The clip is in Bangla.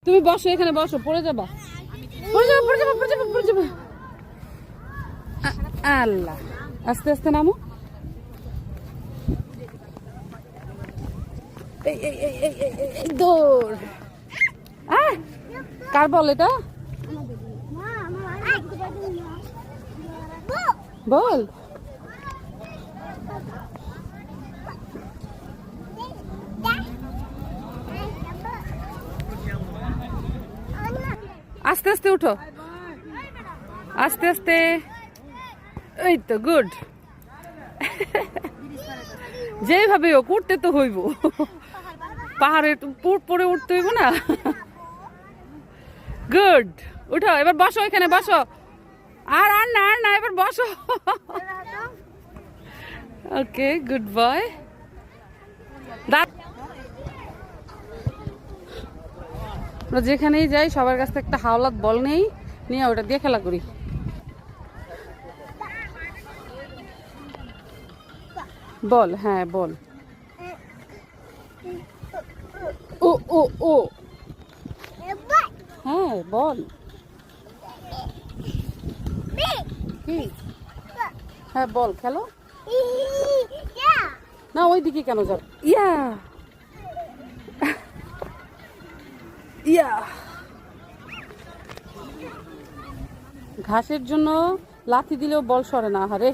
তুমি বসো, এখানে বসো, পড়ে যাবা, পড়ে যাবা, পড়ে যাবা, পড়ে যাবা, পড়ে যাবা। আল্লাহ, আস্তে আস্তে নামো। দৌড়। কার বল এটা? বল। আস্তে আস্তে উঠো, আস্তে আস্তে। এই তো গুড। যেভাবে হোক উঠতে তো হইব, পাহাড়ে পরে উঠতে হইব না। গুড, উঠো এবার, বসো এখানে বসো। আর আর না, আর না, এবার বসো। ওকে, গুড বয়। আমরা যেখানেই যাই সবার কাছ থেকে একটা হাওলাত বল নেই, নিয়ে ওটা দিয়ে খেলা করি। বল, হ্যাঁ বল। ও ও ও, হ্যাঁ বল। কি? হ্যাঁ বল, খেলো না, ওইদিকে কেন যাও? ইয়া ইয়া। ঘাসের জন্য লাথি দিলেও বল সরে না, হারে।